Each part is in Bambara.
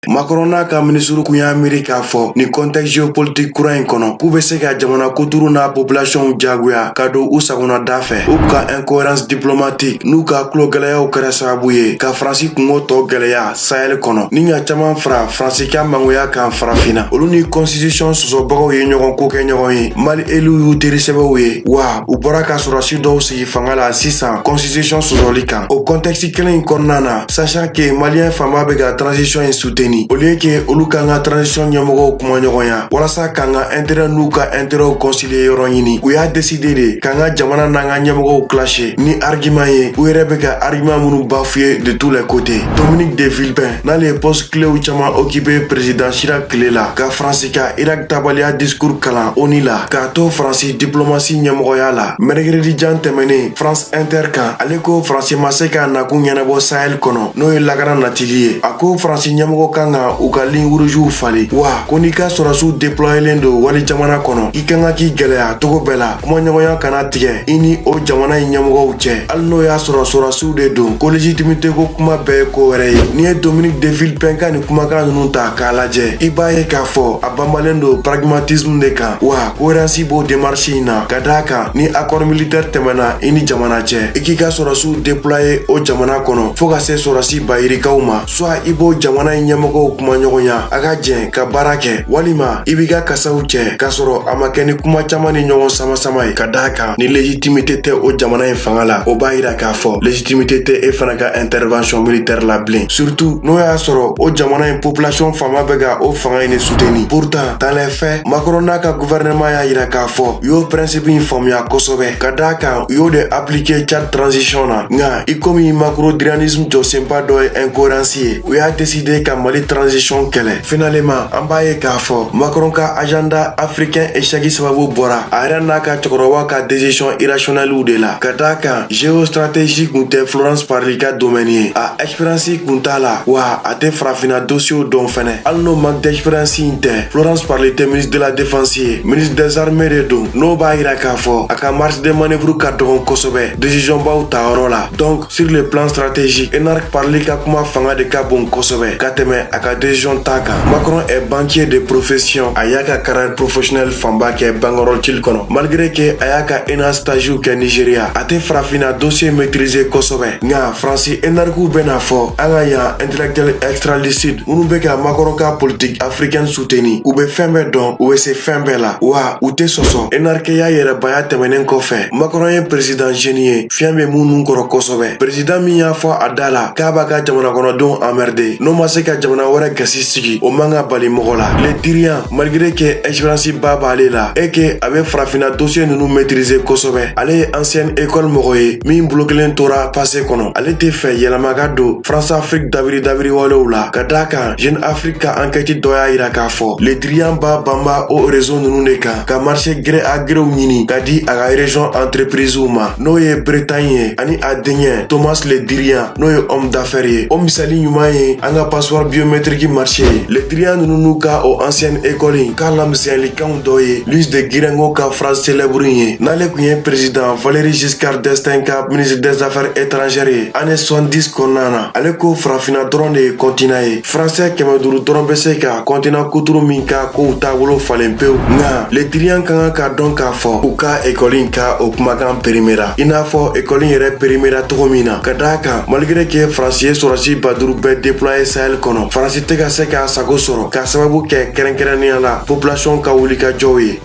Macron n'a ka ministre kunya Amerika fo ni contexte géopolitique kura in kono k'u bɛ se ka jamana kuturu n'a population jagoya ka don u sagona da fɛ u ka incohérence diplomatique n'u ka tulo gɛlɛyaw kɛra sababu ye ka Faransi kungo tɔ gɛlɛya Sahel kɔnɔ ni ka caman fara Faransi ka mangoya kan farafinna olu ni constitution sɔsɔbagaw ye ɲɔgɔn ko kɛ ɲɔgɔn ye Mali élu y'u teri sɛbɛw ye wa u bɔra ka sɔrɔsi dɔw sigi fanga la sisan constitution sɔsɔli kan o contexte kelen in kɔnɔna na sachant que malien fanba bɛ ka transition in soutenir au lieu que olu kan ka transition ɲɛmɔgɔw kuma ɲɔgɔnya walasa kan ka intérêt n'u ka intérêt concilier yɔrɔ ɲini u y'a décider de kan ka jamana n'an ka ɲɛmɔgɔw clasher ni argument ye u yɛrɛ bɛ ka argument minnu bafouer de tous les côtés Dominique de Villepin n'ale ye poste clés caman occupé président Chirac tile la ka Faransi ka Irak tabaliya discours kalan ONU la k'a to Faransi diplomatie ɲɛmɔgɔya la mercredi jan tɛmɛnen France Inter kan ale ko Faransi ma se ka nakun ɲɛnabɔ Sahel kɔnɔ n'o ye lakana natigi ye a ko Faransi ɲɛmɔgɔ kan ka u ka ligne rougew falen wa ko n'i ka sɔrɔsiw déployelen don wali jamana kɔnɔ i kan ka k'i gɛlɛya togo bɛɛ la kuma ɲɔgɔnya kana tigɛ i ni o jamana in ɲɛmɔgɔw cɛ hali n'o y'a sɔrɔ sɔrɔsiw de don ko légitimité ko kuma bɛɛ ye ko wɛrɛ ye n'i ye Dominique de Villepin ka nin kumakan ninnu ta k'a lajɛ i b'a ye k'a fɔ a banbalen don pragmatisme de kan wa cohérence b'o démarche in na ka d'a kan ni accord militaire tɛmɛna i ni jamana cɛ i k'i ka sɔrɔsiw déployer o jamana kɔnɔ fo ka se sɔrɔsi bayirikaw ma soit i b'o jamana in ɲɛmɔgɔw kuma ɲɔgɔnya a ka jɛn ka baara kɛ walima i b'i ka kasaw cɛ k'a sɔrɔ a ma kɛ ni kuma caman ni ɲɔgɔn sama ye ka d'a kan ni légitimité tɛ o jamana in fanga la o b'a yira k'a fɔ légitimité tɛ e fana ka intervention militaire la bilen surtout n'o y'a sɔrɔ o jamana in population faama bɛ ka o fanga in de soutenir pourtant dans les faits Macron n'a ka gouvernement y'a yira k'a fɔ u y'o principe in faamuya kosɛbɛ ka d'a kan u y'o de appliquer Tchad transition na nka i komi macrodynamisme jɔsenba dɔ ye incohérence ye u y'a décider ka Mali transition kɛlɛ finalement an b'a ye k'a fɔ Macron ka agenda africain échec sababu bɔra a yɛrɛ n'a ka cɛkɔrɔba ka décision irrationnelle de la ka d'a kan géostratégie kun tɛ Florence Parly ka domaine ye a expérience kun t'a la wa a tɛ farafinna dossier dɔn fɛnɛ hali n'o manque d'expérience in tɛ Florence Parly tɛ ministre de la défense ye ministre des armées de don n'o b'a yira k'a fɔ a ka marge de manœuvre ka dɔgɔn kosɛbɛ décision baw ta yɔrɔ la donc sur le plan stratégique Énarque Parly ka kuma fanga de ka bon kosɛbɛ ka tɛmɛ a ka décision ta kan Macron est banquier de profession a y'a ka carrière professionnelle fanba kɛ Bangeroltil kɔnɔ malgré que a y'a ka ENA stage kɛ Nigeria a tɛ farafinna dossier maîtriser kosɛbɛ nka Faransi Énarques bɛna fɔ an ka yan intellectuel extra-licite minnu bɛ ka Macron ka politique africaine soutenir u bɛ fɛn bɛɛ dɔn u bɛ se fɛn bɛɛ la wa u tɛ sɔsɔ Énarque y'a yɛrɛbaya tɛmɛnen kɔfɛ Macron ye président jeune ye fiɲɛ bɛ minnu kɔrɔ kosɛbɛ président min y'a fɔ a da la k'a b'a ka jamana kɔnɔdenw emmerder n'o ma se ka jamana wɛrɛ gasi sigi o man ka bali mɔgɔ la le dirigeant malgré que expérience ba b'ale la et que a bɛ farafinna dossier ninnu maîtriser kosɛbɛ ale ye ancienne école mɔgɔ ye min bolo kelen tora passé kɔnɔ ale tɛ fɛ yɛlɛma ka don France Afrique dabiri walew la ka d'a kan Jeune Afrique ka enquête dɔ y'a yira k'a fɔ le dirigeant ba banba o réseau ninnu de kan ka marché gré à gré ɲini ka di a ka région entreprise ma n'o ye Bretagne ye ani a denkɛ Thomas le dirigeant n'o ye homme d'affaires ye o misali ɲuman ye an ka passeport biométrique marché ye le dirigeant ninnu n'u ka o ancienne école in k'a lamisɛnlikanw dɔ ye Louis de Guirengo ka phrase célèbre ye n'ale kun ye président Valéry Giscard d'Estaing ka ministre des affaires étrangères ye année 70 kɔnɔna na ale ko farafinna dɔrɔn de ye continent ye français 500 dɔrɔn bɛ se ka continent kuturu min ka kow taabolo falen pewu nka le dirigeant kan ka dɔn k'a fɔ u ka école in ka o kumakan périmera i n'a fɔ école in yɛrɛ périmera cogo min na ka d'a kan malgré que France ye sɔrɔsi 5000 bɛɛ déployer Sahel kɔnɔ France tɛ ka se k'a sago sɔrɔ k'a sababu kɛ kɛrɛnkɛrɛnnenya la population ka wulikajɔw ye.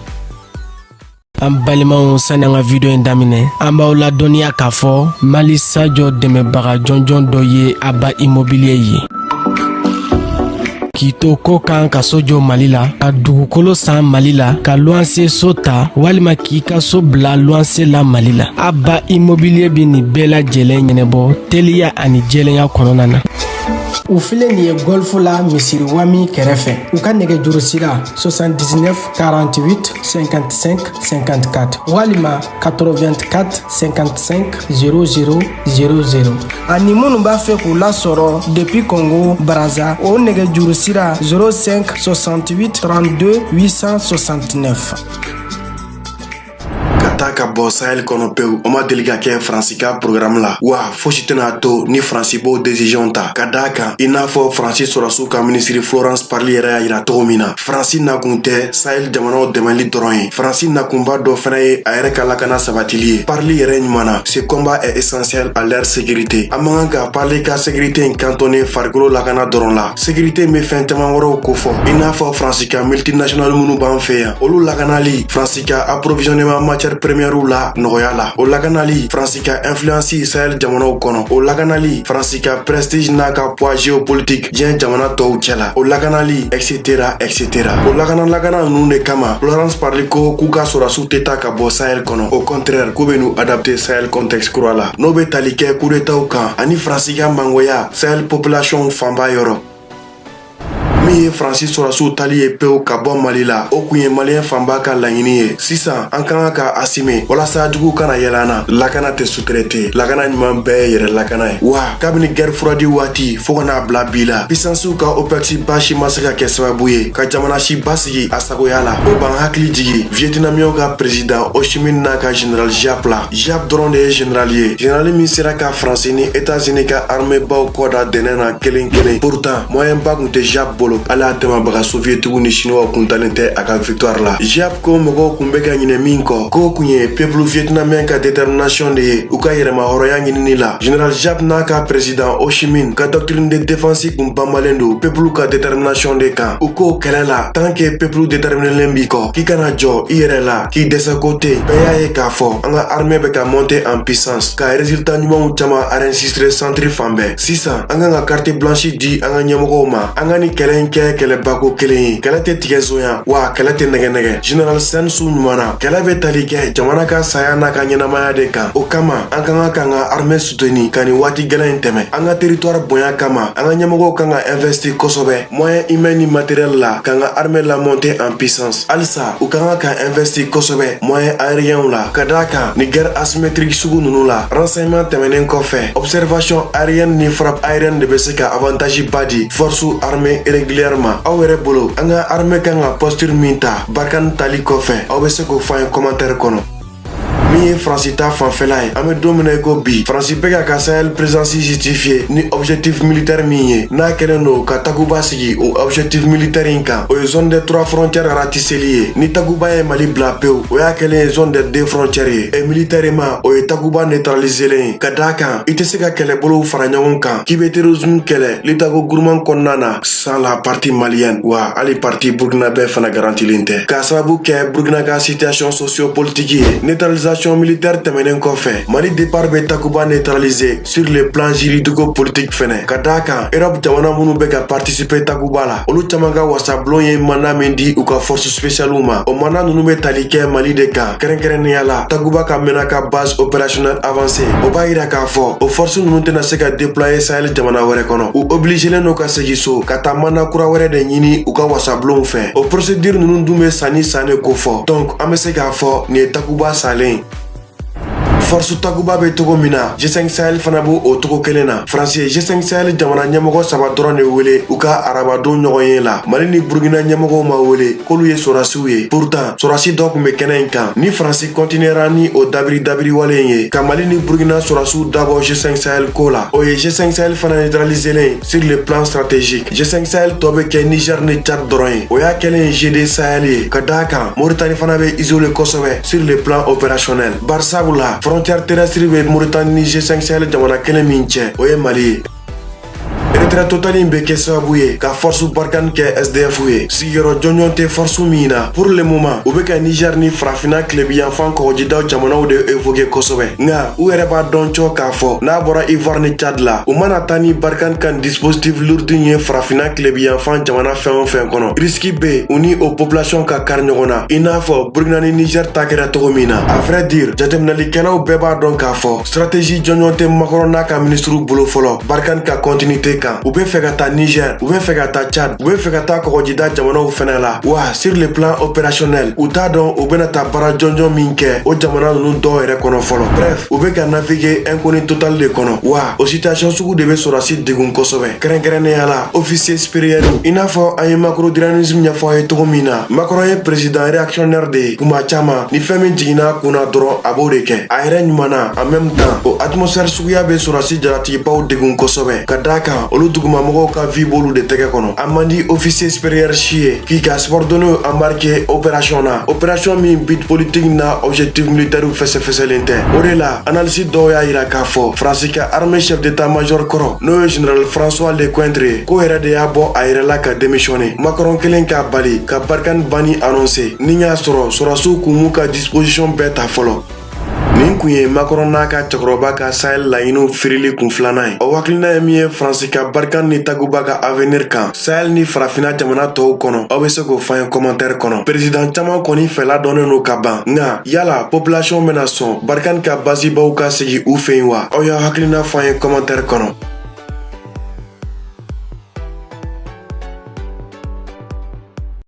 An balimaw sani an ka video in daminɛ an b'aw ladɔnniya k'a fɔ Mali sajɔ dɛmɛbaga jɔnjɔn dɔ ye Aba Immobilier ye k'i to ko kan ka so jɔ Mali la ka dugukolo san Mali la ka luwanse so ta walima k'i ka so bila luwanse la Mali la Aba Immobilier bi nin bɛɛ lajɛlen ɲɛnɛbɔ teliya ani jɛlenya kɔnɔna na u filɛ nin ye golf la misiri wami kɛrɛfɛ u ka nɛgɛjuru sira 79 48 55 54 walima 84 55 00 00 ani minnu b'a fɛ k'u lasɔrɔ depuis Congo Brazza o nɛgɛjuru sira 05 68 32 869 taa ka bɔ Sahel kɔnɔ pewu o ma deli ka kɛ Faransi ka programme la wa fosi tɛna to ni Faransi b'o décision ta ka d'a kan i n'a fɔ Faransi sɔrɔsiw ka ministre Florence Parly yɛrɛ y'a yira cogo min na Faransi nakun tɛ Sahel jamanaw dɛmɛli dɔrɔn ye Faransi nakunba dɔ fɛnɛ ye a yɛrɛ ka lakana sabatili ye Parly yɛrɛ ɲuman ce combat est essentiel à leur sécurité a man kan ka Parly ka sécurité in cantonné farikolo lakana dɔrɔn la sécurité bɛ fɛn caman wɛrɛw kofɔ i n'a fɔ Faransi ka multinational minnu b'an fɛ yan olu lakanali Faransi ka approvisionnement matière première la nɔgɔya la o lakanali Faransi ka influence Sahel jamanaw kɔnɔ o lakanali Faransi ka prestige n'a ka poids géopolitique diɲɛ jamana tɔw cɛla o lakanali etc etc o lakana ninnu de kama Florence Parly ko k'u ka sɔrɔsiw tɛ taa ka bɔ Sahel kɔnɔ au contraire k'u bɛ n'u adapter Sahel contexte kura la n'o bɛ tali kɛ coup d'état kan ani Faransi ka mangoya Sahel population fanba yɔrɔ min ye Faransi sɔrɔsiw tali ye pewu ka bɔ Mali la o kun ye maliyɛn fanba ka laɲini ye sisan an kan ka asime walasa jugu kana yɛlɛ an na lakana tɛ sutraité lakana ɲuman bɛɛ ye yɛrɛ lakana ye wa kabini guerre froide waati fo ka n'a bila bi la puissancew ka OPEX basi ma se ka kɛ sababu ye ka jamana si basigi a sagoya la o b'an hakili jigi Vietnamiyɛnw ka président Ho Chi Minh n'a ka général Giap la Giap dɔrɔn de ye général ye général min sera ka Faransi ni États-Unis ka armée baw kɔda dɛnɛ na kelen kelen pourtant moyen ba kun tɛ Giap bolo ala tɛmɛbaga soviétiques ni chinois kun talen tɛ a ka victoire la Giap ko mɔgɔw kun bɛ ka ɲinɛ min kɔ k'o kun ye peuple vietnamien ka détermination de ye u ka yɛrɛma hɔrɔnya ɲinini la général Giap n'a ka président Ho Chi Minh ka doctrine de défense kun banbalen do peuple ka détermination de kan u k'o kɛlɛ la tant que peuple déterminelen b'i kɔ k'i kana jɔ i yɛrɛ la k'i dɛsɛ ko tɛ bɛɛ y'a ye k'a fɔ an ka armée bɛ ka monter en puissance ka résultat ɲumanw caman enregistrer centre fan bɛɛ sisan an kan ka carte blanche di an ka ɲɛmɔgɔw ma an ka ni kɛlɛ in kɛ kɛlɛbako kelen ye kɛlɛ tɛ tigɛ zonya wa kɛlɛ tɛ nɛgɛnɛgɛ général Sen Su ɲuman na kɛlɛ bɛ tali kɛ jamana ka saya n'a ka ɲɛnamaya de kan o kama an kan ka armée soutenir ka nin waati gɛlɛn in tɛmɛ an ka territoire bonya kama an ka ɲɛmɔgɔw kan ka investir kosɛbɛ moyen humain ni matériel la k'an ka armée la monter en puissance halisa u kan ka investir kosɛbɛ moyen aérien la ka d'a kan ni guerre asymétrique sugu ninnu la renseignement tɛmɛnen kɔfɛ observation aérienne ni frappe aérienne de bɛ se ka avantage ba di force armée régulièrement aw yɛrɛ bolo an ka armée kan ka posture min ta Barkhane tali kɔfɛ aw bɛ se k'o fɔ an ye commentaire kɔnɔ min ye Faransi ta fanfɛla ye an bɛ don min na i ko bi Faransi bɛ ka ka Sahel présence justifier ni objectif militaire min ye n'a kɛlen don ka takuba sigi o objectif militaire in kan o ye zone des 3 frontières ratisseli ye ni takuba ye Mali bila pewu o y'a kɛlen ye zone des 2 frontières ye et militairement o ye takuba neutraliselen ye ka d'a kan i tɛ se ka kɛlɛbolow fara ɲɔgɔn kan k'i bɛ terrorisme kɛlɛ l'État-ko gouvernement kɔnɔna na sans la partie malienne wa hali partie burkinabé fana garantilen tɛ k'a sababu kɛ Burkina ka situation sociopolitique ye neutralisation militaire tɛmɛnen kɔfɛ Mali départ bɛ takuba neutraliser sur le plan juridico-politique fɛnɛ ka d'a kan Europe jamana minnu bɛ ka participer takuba la olu caman ka wasabulon ye mandat min di u ka force spéciale ma o mandat ninnu bɛ tali kɛ Mali de kan kɛrɛnkɛrɛnnenya la takuba ka mɛnna ka base opérationnelle avancée o b'a yira k'a fɔ o force ninnu tɛna se ka déployer Sahel jamana wɛrɛ kɔnɔ u obligelen don ka segin so ka taa mandat kura wɛrɛ de ɲini u ka wasabulonw fɛ o procédure ninnu dun bɛ san ni san de kofɔ donc an bɛ se k'a fɔ nin ye takuba salen force takuba bɛ togo min na G5 Sahel fana b'o o togo kelen na Faransi ye G5 Sahel jamana ɲɛmɔgɔ 3 dɔrɔn de wele u ka arabadon ɲɔgɔn ye la Mali ni Burkina ɲɛmɔgɔw ma wele k'olu ye sɔrɔsiw ye pourtant sɔrɔsi dɔ kun bɛ kɛnɛ in kan ni Faransi continuera ni o dabiri wale in ye ka Mali ni Burkina sɔrɔsiw dabɔ G5 Sahel ko la o ye G5 Sahel fana neutraliselen sur le plan stratégique G5 Sahel tɔ bɛ kɛ Niger ni Tchad dɔrɔn ye o y'a kɛlen ye GD Sahel ye ka d'a kan Mauritanie fana bɛ isolé kosɛbɛ sur le plan opérationnel barisabula frontière terrestre bɛ Mauritanie ni G5 Sahel jamana kelen min cɛ o ye Mali ye retrait total in bɛ kɛ sababu ye ka force Barkhane kɛ SDF ye sigiyɔrɔ jɔnjɔn tɛ force min na pour le moment u bɛ ka Niger ni farafinna tilebiyanfan kɔgɔjidaw jamanaw de évoquer kosɛbɛ nka u yɛrɛ b'a dɔn cɔ k'a fɔ n'a bɔra Ivoire ni Tchad la u mana taa ni Barkhane kan dispositif lourd ye farafinna tilebiyanfan jamana fɛn o fɛn kɔnɔ risque bɛ u ni o population ka kari ɲɔgɔn na i n'a fɔ Burkina ni Niger ta kɛra cogo min na à vrai dire jateminalikɛlaw bɛɛ b'a dɔn k'a fɔ stratégie jɔnjɔn tɛ Macron n'a ka ministre bolo fɔlɔ Barkhane ka continuité kan u bɛ fɛ ka taa Niger, u bɛ fɛ ka taa Tchad, u bɛ fɛ ka taa kɔgɔjida jamanaw fɛnɛ la. Wa sur le plan opérationnel u t'a dɔn u bɛna taa baara jɔnjɔn min kɛ o jamana ninnu dɔw yɛrɛ kɔnɔ fɔlɔ. Bref, u bɛ ka naviguer inconnu total de kɔnɔ. Wa o situation sugu de bɛ sɔrɔdasi degun kosɛbɛ. Kɛrɛnkɛrɛnnenya la officier supérieur i n'a fɔ an ye macrodynamisme ɲɛfɔ a ye cogo min na. Macron ye président réactionnaire de ye. Kuma caman ni fɛn min jiginna kunna dɔrɔn a b'o de kɛ. A yɛrɛ ɲumana en même temps o atmosphère suguya bɛ sɔrɔdasi jalatigibaw degun kosɛbɛ. Ka d'a kan olu dugumamɔgɔw ka vie b'olu de tɛgɛ kɔnɔ. A man di officier supérieur si ye k'i ka subordonné embarqué opération na. Opération min but politique na objectif militaire fɛsɛfɛsɛlen tɛ. O de la analyse dɔw y'a yira k'a fɔ Faransi ka armée chef d'état-major kɔrɔ n'o ye général François Lecointre ko yɛrɛ de y'a bɔ a yɛrɛ la ka démissionner. Macron kelen k'a bali ka Barkhane banni annoncer ni y'a sɔrɔ sɔrɔdasiw kun m'u ka disposition bɛɛ ta fɔlɔ. Nin kun ye Macron n'a ka cɛkɔrɔba ka Sahel laɲiniw firili kun filanan ye. O hakilina ye min ye Faransi ka Barkhane ni Takuba ka avenir kan Sahel ni farafinna jamana tɔw kɔnɔ aw bɛ se k'o fɔ an ye commentaire kɔnɔ. Président caman kɔni fɛla dɔnnen don ka ban nka yala population bɛna sɔn Barkhane ka basibaw ka sigi u fɛ yen wa? Aw y'a hakilina fɔ an ye commentaire kɔnɔ.